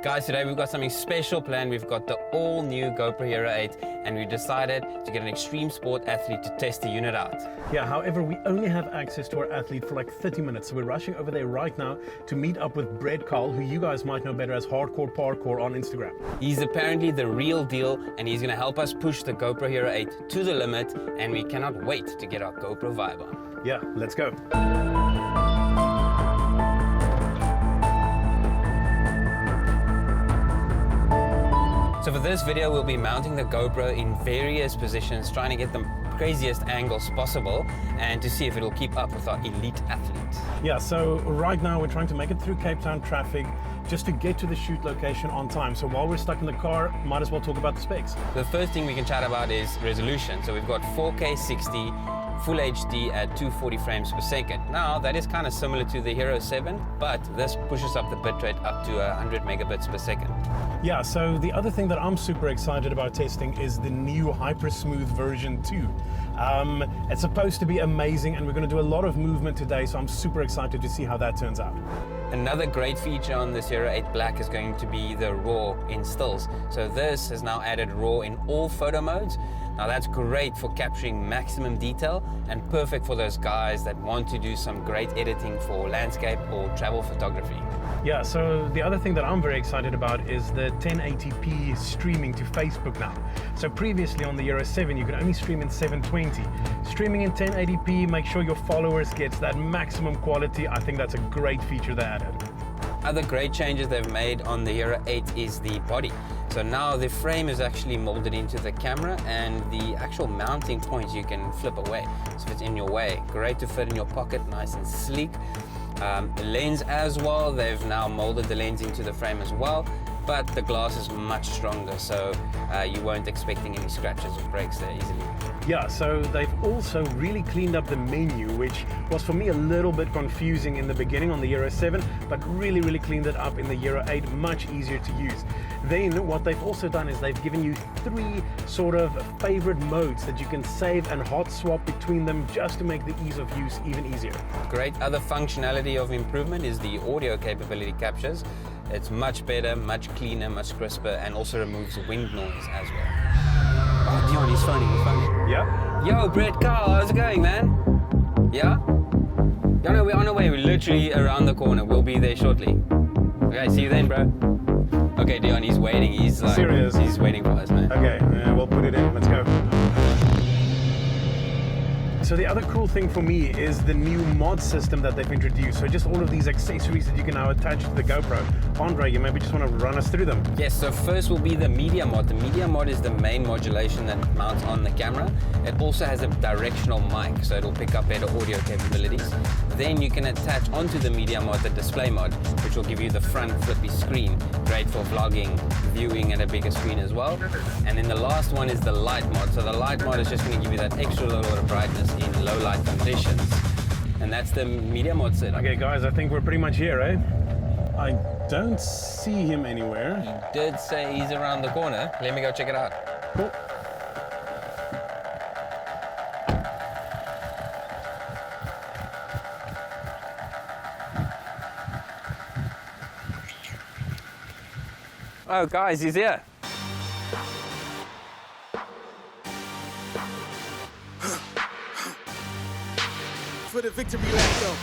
Guys, today we've got something special planned. We've got the all-new GoPro HERO 8 and we decided to get an extreme sport athlete to test the unit out. Yeah, however, we only have access to our athlete for like 30 minutes, so we're rushing over there right now to meet up with Brett Carl, who you guys might know better as Hardcore Parkour on Instagram. He's apparently the real deal and he's going to help us push the GoPro HERO 8 to the limit, and we cannot wait to get our GoPro vibe on. Yeah, let's go. So for this video, we'll be mounting the GoPro in various positions, trying to get the craziest angles possible and to see if it'll keep up with our elite athletes. Yeah, so right now we're trying to make it through Cape Town traffic just to get to the shoot location on time. So while we're stuck in the car, might as well talk about the specs. The first thing we can chat about is resolution. So we've got 4K 60, Full HD at 240 frames per second. Now, that is kind of similar to the HERO 7, but this pushes up the bitrate up to 100 megabits per second. Yeah, so the other thing that I'm super excited about testing is the new HyperSmooth version 2. It's supposed to be amazing, and we're going to do a lot of movement today, so I'm super excited to see how that turns out. Another great feature on this HERO 8 Black is going to be the RAW in stills. So this has now added RAW in all photo modes. Now that's great for capturing maximum detail and perfect for those guys that want to do some great editing for landscape or travel photography. Yeah, so the other thing that I'm very excited about is the 1080p streaming to Facebook now. So previously on the HERO 7, you could only stream in 720. Streaming in 1080p, make sure your followers gets that maximum quality. I think that's a great feature they added. Other great changes they've made on the HERO 8 is the body. So now the frame is actually molded into the camera, and the actual mounting points you can flip away. So if it's in your way, great to fit in your pocket, nice and sleek. The lens as well, they've now molded the lens into the frame as well, but the glass is much stronger, so you weren't expecting any scratches or breaks there easily. Yeah, so they've also really cleaned up the menu, which was for me a little bit confusing in the beginning on the HERO 7, but really cleaned it up in the HERO 8, much easier to use. Then what they've also done is they've given you 3 sort of favorite modes that you can save and hot swap between them just to make the ease of use even easier. Great other functionality of improvement is the audio capability captures. It's much better, much cleaner, much crisper, and also removes wind noise as well. Oh, Deon, he's phoning. Yeah? Yo, Brett Carl, how's it going, man? Yeah? Yeah, no, we're on our way. We're literally around the corner. We'll be there shortly. Okay, see you then, bro. Okay, Deon, he's waiting. He's like, serious? He's waiting for us, man. Okay, we'll put it in. Let's go. So the other cool thing for me is the new mod system that they've introduced. So just all of these accessories that you can now attach to the GoPro. Andre, you maybe just want to run us through them? Yes, so first will be the media mod. The media mod is the main modulation that mounts on the camera. It also has a directional mic, so it'll pick up better audio capabilities. Then you can attach onto the media mod the display mod, which will give you the front flippy screen. Great for vlogging, viewing at a bigger screen as well. And then the last one is the light mod. So the light mod is just going to give you that extra little bit of brightness in low light conditions. And that's the media mod setup. Okay guys, I think we're pretty much here, eh? I don't see him anywhere. He did say he's around the corner. Let me go check it out. Cool. Oh guys, he's here. For the victory lap though.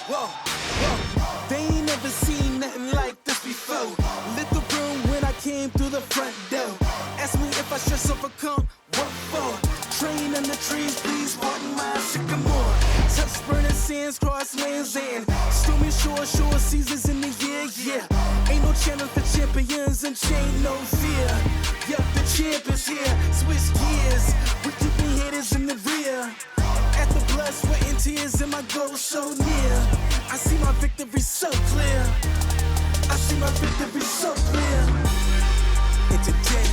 Whoa, whoa. They ain't never seen nothing like this before. Lit the room when I came through the front door. Ask me if I stress overcome, what for? Train in the trees, please pardon my sycamore. Touch burning sands, cross lands and stormy shore seasons in the year, yeah. Ain't no challenge for champions and chain no fear. Yup, the champ is here, switch gears. We keeping haters in the rear. At the blood, sweat and tears and my goal so near. I see my victory so clear. I see my victory so clear. And today,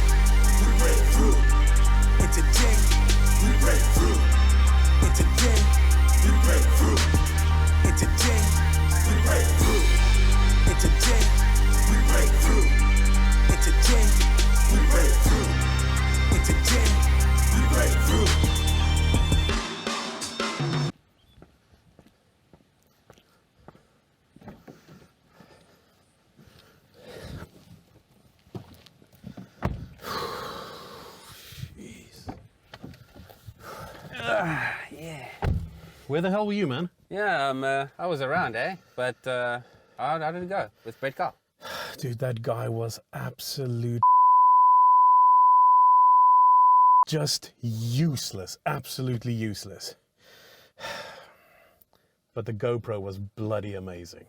we break through. And today, we break through. And today, we break through. And today, we break through. And today, we break through. And today, we break through. And today, we break through. Where the hell were you, man? Yeah, I was around, eh? But how did it go with Brett Carr? Dude, that guy was absolute just useless, absolutely useless. But the GoPro was bloody amazing.